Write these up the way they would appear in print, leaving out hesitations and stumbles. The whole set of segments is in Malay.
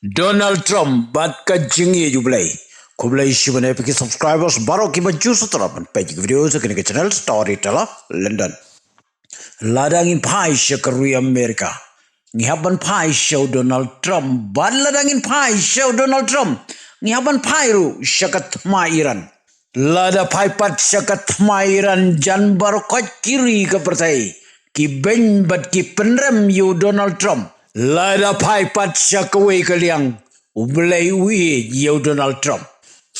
Donald Trump bat ka jingi jublay. Kublay shibane piki subscribers baro ki baju sutarapan page video sa kini channel Storyteller London. Ladangin pai syakari Amerika. Ngihaban pai show Donald Trump. Bad ladangin pai show Donald Trump. Ngihaban pai ru syakat ma Iran. Lada pai pat syakat ma Iran jan baro kot kiri ke pertai. Ki ben bat ki penrem yu Donald Trump. Lada pai pat syakaway kaliang. Ublay uwi yu Donald Trump.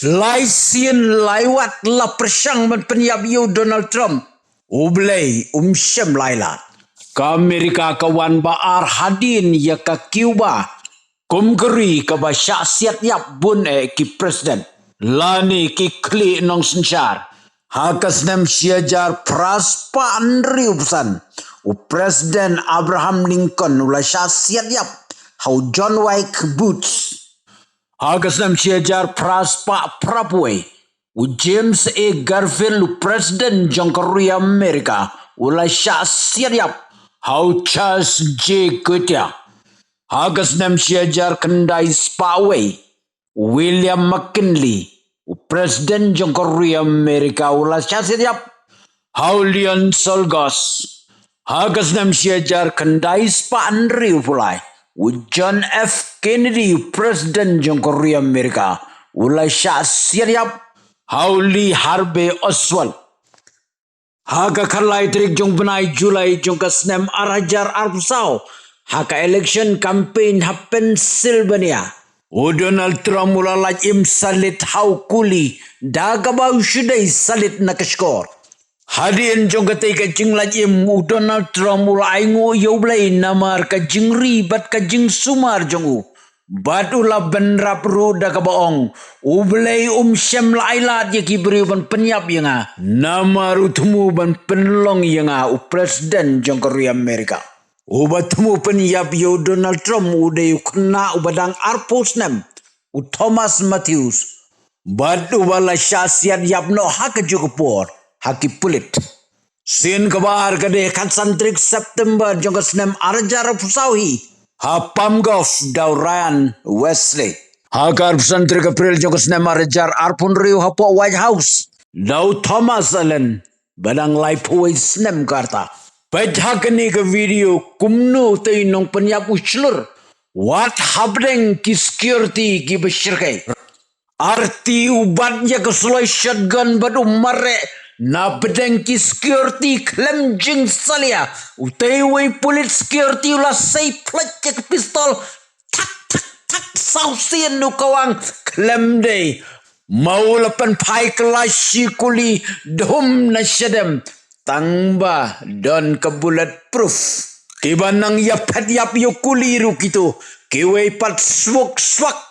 Lai sien laiwat la persang man penyap yu Donald Trump. Ublay syem lailat. Ka Amerika kawan baar hadin ya ka Cuba. Kumgeri ka ba syaksiat yap bun ki presiden. Lani ki kli nong sensyar. Hakas nem syajar praspa andri upsan. U Presiden Abraham Lincoln ula syaksiat yap. Hau John Wilkes Booth. Hakas nem syajar praspa Prapwe. U James A. Garfield u Presiden Jangkari Amerika ula syaksiat yap. Hau Charles J. Goodyear. Hakas nem syajar kendai Spaway. William McKinley u Presiden Jangkari Amerika ula syaksiat yap. Hau Leon Solgos. Hagas nam syajar kendai spa Andri pulai. John F. Kennedy Presiden Jangkari Amerika. Ulai syaksiat yap. Hau Lee Harvey Oswald. Haga kalai trik jong benai Julai jong kasnem arajar arpsau. Haka election campaign ha Pennsylvania. Donald Trump ulalaj im salit hau kuli. Dagabau syudai salit nakashkor. Hadian jong katai ka jing lajim u Donald Trump ulai ngu yoblay namar ka jing ribat ka jing sumar jong u. Bat ula benrap ruda ka baong. Ublay syem lailat ya kibri ban penyap yang namar utmu ban penlong yang u Presiden Jangkari Amerika. Ubatmu penyap yo Donald Trump uday kena ubadang arpos nem. U Thomas Matthews. Bat ubala syaksiat yap no haka jukupor. Haki pulit. Sin kabar kade kansantrik September jongka senem arajar pusauhi. Hapam Goff daw Ryan Wesley. Hakar pesantrik April jongka senem arajar arpun riu hapo White House. Daw Thomas Allen. Badang laipuay senem karta. Pajhakani ke video kumno tay nong penyap uslur. What happening ki security ki besyirkai. Arti ubatnya kesulai shotgun badu mare. Na bedeng ki security klem jing salia. Utaiway pulit security ula say plat ke pistol. Tak tak tak sausian nu kawang klem day. Maulapan pai kelasi kuli dom na syadam. Tangba don ke bulletproof. Kibanang yapad yap yo kuliru gitu. Kiway pat swak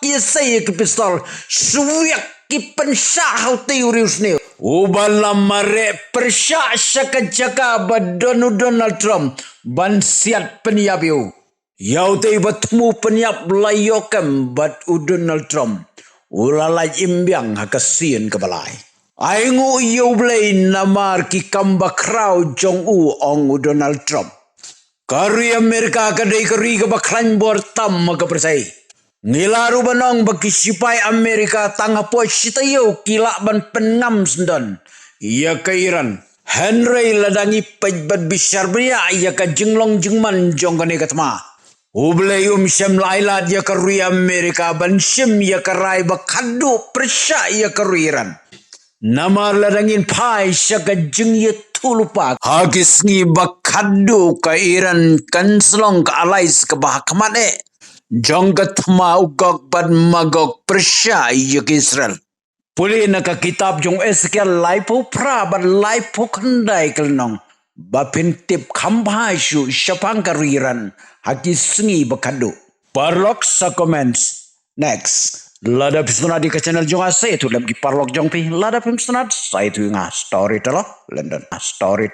ya say ke pistol. Suyak ki pensah hau teorius ni. Ubala mare persyak syaka-jaka badonu Donald Trump ban siat peniap yu. Yau te batmu peniap layokam bat u Donald Trump. Ulalaj imbiang hakasian kebalai. Aingu yu blay namar ki kamba kraw jong u ong u Donald Trump. Kari Amerika kadai kari kebaklan bortam makapersai. Nilaru banong bagi sipai Amerika tangga po sitayo kilak ban pengam sendon. Ia ke Iran. Henry ladangi pejbat bisyar beria ia ke jenglong jengman jonggane katma. Ublay syem lailat ia ke rui Amerika ban syem ia ke rai bakadu persya ia ke rui Iran. Nama ladangin pai syaka jeng ia tulupak. Hagis ni bakadu ke Iran kanslong ke alais ke bahakamat Jonggat maugok bad magok persya yuk Israel. Puli naka kitab jong Ezekiel laipu pra bad laipu kendai kelnong. Bapin tip kampasyu syapang kariran. Haki sengi bakadu. Parlok sa comments. Next. Lada pistonat di ke channel jong asa itu lagi parlok jong pi. Lada pistonat sa itu nga Storyteller London. Story.